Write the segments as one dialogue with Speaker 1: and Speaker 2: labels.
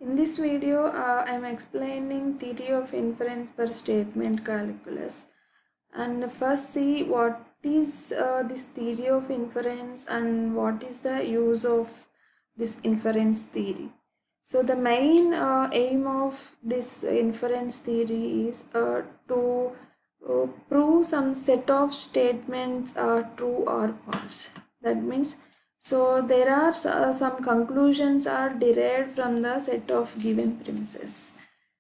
Speaker 1: In this video, I am explaining theory of inference for statement calculus. And first see what is this theory of inference and what is the use of this inference theory. So the main aim of this inference theory is to prove some set of statements are true or false. That means there are some conclusions are derived from the set of given premises.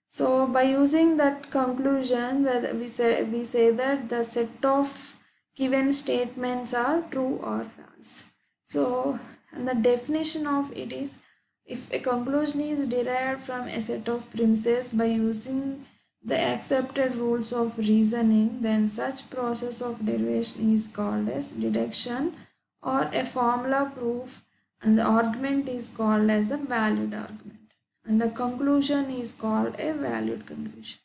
Speaker 1: So by using that conclusion, whether we say that the set of given statements are true or false. So and the definition of it is, if a conclusion is derived from a set of premises by using the accepted rules of reasoning, then such process of derivation is called as deduction or a formula proof, and the argument is called as the valid argument, and the conclusion is called a valid conclusion.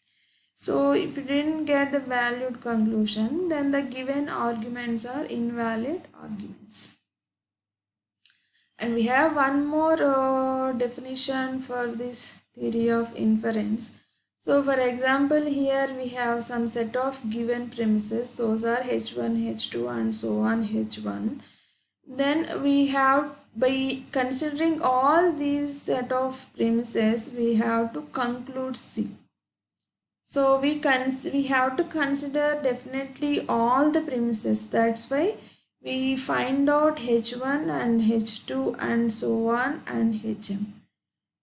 Speaker 1: So if you didn't get the valid conclusion, then the given arguments are invalid arguments. And we have one more definition for this theory of inference. So for example, here we have some set of given premises. Those are H1, H2 and so on H1. Then we have, by considering all these set of premises, we have to conclude C. So we have to consider definitely all the premises. That's why we find out H1 and H2 and so on and HM.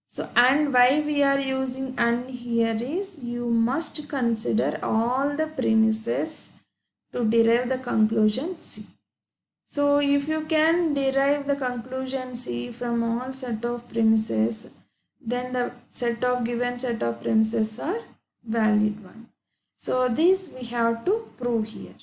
Speaker 1: So and why we are using and here is, you must consider all the premises to derive the conclusion C. So if you can derive the conclusion C from all set of premises, then the given set of premises are valid one. So this we have to prove here.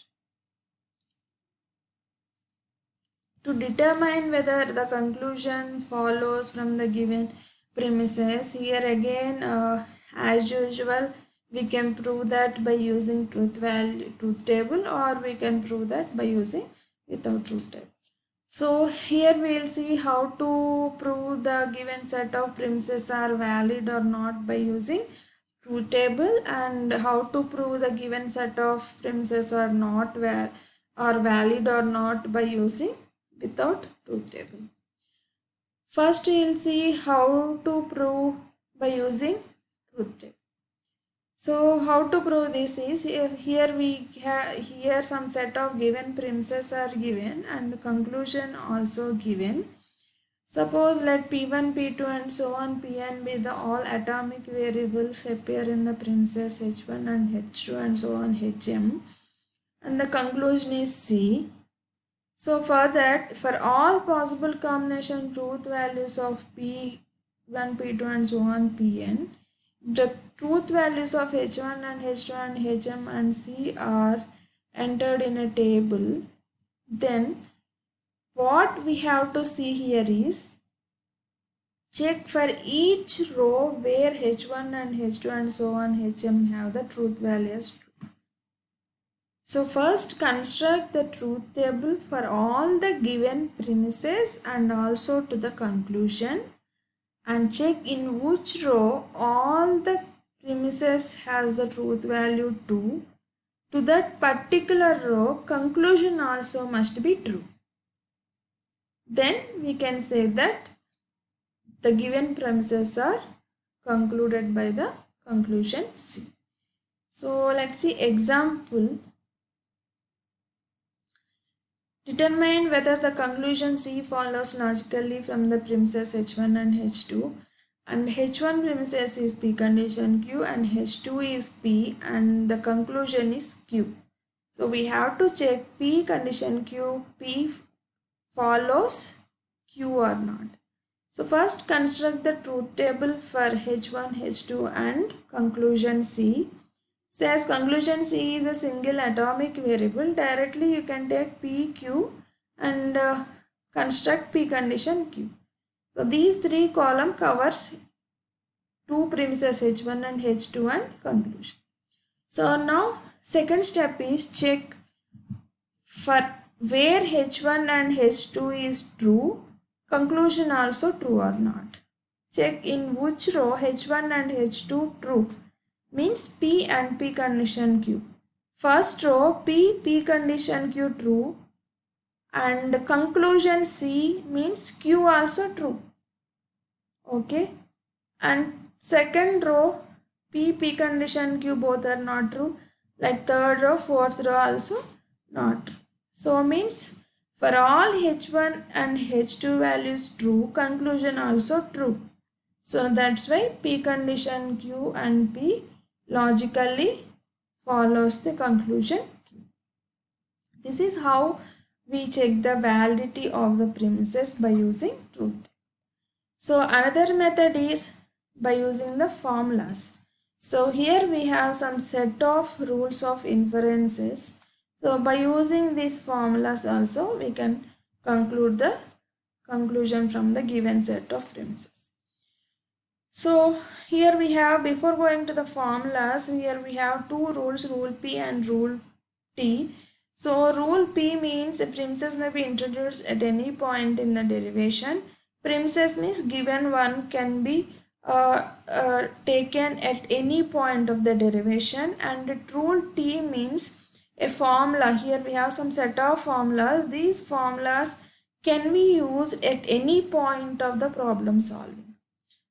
Speaker 1: To determine whether the conclusion follows from the given premises, here again as usual we can prove that by using truth table, or we can prove that by using without truth table. So here we will see how to prove the given set of premises are valid or not by using truth table, and how to prove the given set of premises are not valid or not by using without truth table. First we will see how to prove by using truth table. So how to prove this is, here some set of given premises are given and conclusion also given. Suppose let P1, P2 and so on Pn be the all atomic variables appear in the premises H1 and H2 and so on Hm, and the conclusion is C. So for that, for all possible combination truth values of P1, P2 and so on Pn, the truth values of H1 and H2 and Hm and C are entered in a table. Then what we have to see here is, check for each row where H1 and H2 and so on Hm have the truth values true. So first construct the truth table for all the given premises and also to the conclusion, and check in which row all the premises has the truth value 2. To that particular row, conclusion also must be true. Then we can say that the given premises are concluded by the conclusion C. So let's see example. Determine whether the conclusion C follows logically from the premises H1 and H2, and H1 premises is P condition Q and H2 is P and the conclusion is Q. So we have to check P condition Q, P follows Q or not. So first construct the truth table for H1, H2 and conclusion C. So as conclusion C is a single atomic variable, directly you can take P, Q and construct P condition Q. So these three column covers two premises H1 and H2 and conclusion. So now second step is check for where H1 and H2 is true, conclusion also true or not. check in which row H1 and H2 true. Means P and P condition Q. First row P condition Q true, and conclusion C means Q also true. Okay. And second row P condition Q both are not true. Like third row, fourth row also not true. So means for all H1 and H2 values true, conclusion also true. So that's why P condition Q and P logically follows the conclusion Q. This is how we check the validity of the premises by using truth. So another method is by using the formulas. So here we have some set of rules of inferences. So by using these formulas also we can conclude the conclusion from the given set of premises. So here we have, before going to the formulas, here we have two rules, rule P and rule T. So rule P means a premises may be introduced at any point in the derivation. Premises means given one can be taken at any point of the derivation, and rule T means a formula. Here we have some set of formulas. These formulas can be used at any point of the problem solving.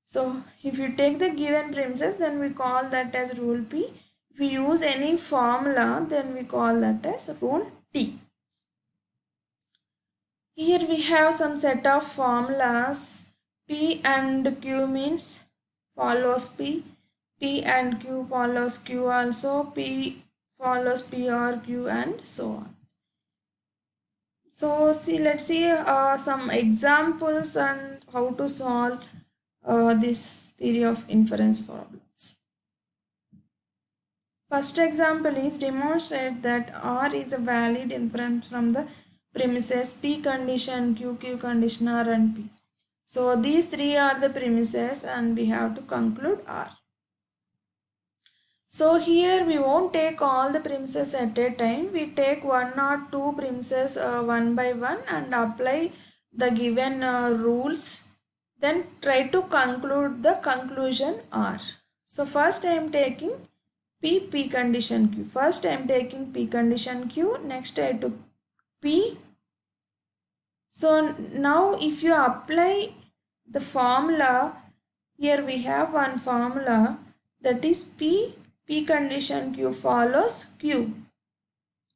Speaker 1: So if you take the given premises, then we call that as rule P. If we use any formula, then we call that as rule T. Here we have some set of formulas. P and Q means follows P. P and Q follows Q also. P follows P or Q and so on. So let's see some examples on how to solve this theory of inference problems. First example is demonstrate that R is a valid inference from the premises P condition, Q condition, R and P. So these three are the premises and we have to conclude R. So here we won't take all the premises at a time. We take one or two premises one by one and apply the given rules. Then try to conclude the conclusion R. So first I am taking P condition Q. First I am taking P condition Q. Next I took P. So now if you apply the formula, here we have one formula, that is P condition Q follows Q.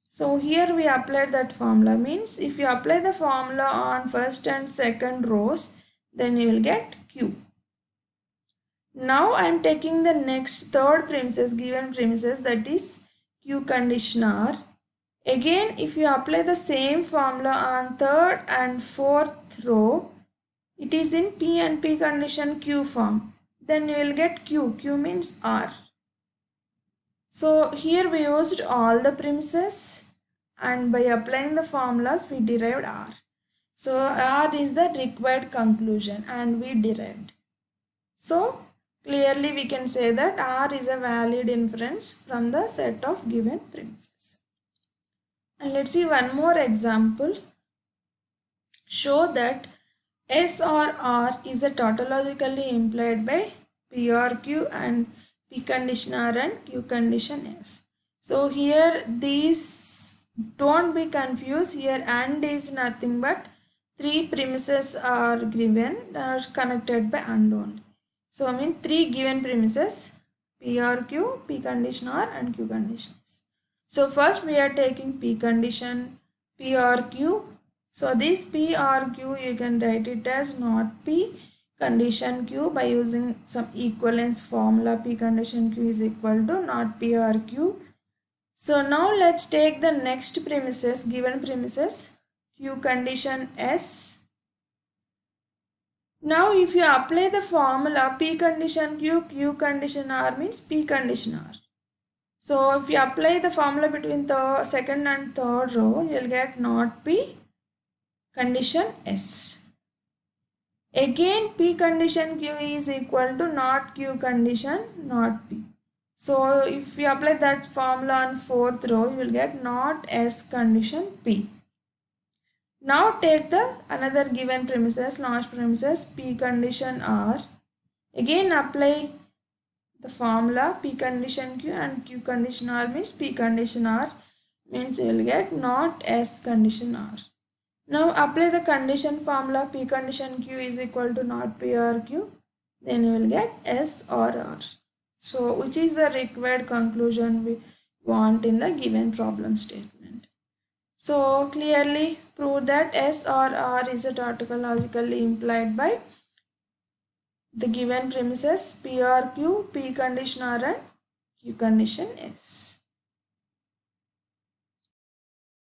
Speaker 1: So here we applied that formula, means if you apply the formula on first and second rows, then you will get Q. Now I am taking the next third premises, given premises, that is Q condition R. Again, if you apply the same formula on third and fourth row, it is in P and P condition Q form. Then you will get Q. Q means R. So here we used all the premises and by applying the formulas we derived R. So R is the required conclusion and we derived. So clearly we can say that R is a valid inference from the set of given premises. And let's see one more example. Show that S or R is a tautologically implied by P or Q and P condition R and Q condition S. So here these, don't be confused, here AND is nothing but three premises are given, are connected by AND only. So I mean three given premises, P or Q, P condition R and Q condition S. So first we are taking P condition P or Q. So this P or Q you can write it as not P condition Q by using some equivalence formula. P condition Q is equal to not P or Q. So now let's take the next premises, given premises Q condition S. Now if you apply the formula P condition Q, Q condition R means P condition R. So if you apply the formula between the second and third row, you will get not P condition S. Again P condition Q is equal to not Q condition not P. So if you apply that formula on fourth row, you will get not S condition P. Now take the another given premises, large premises P condition R. Again apply the formula P condition Q and Q condition R means P condition R means you will get not S condition R. Now apply the condition formula P condition Q is equal to not P or Q, then you will get S or R. So which is the required conclusion we want in the given problem statement. So clearly prove that S or R is a tautologically implied by the given premises P or Q, P condition R and Q condition S.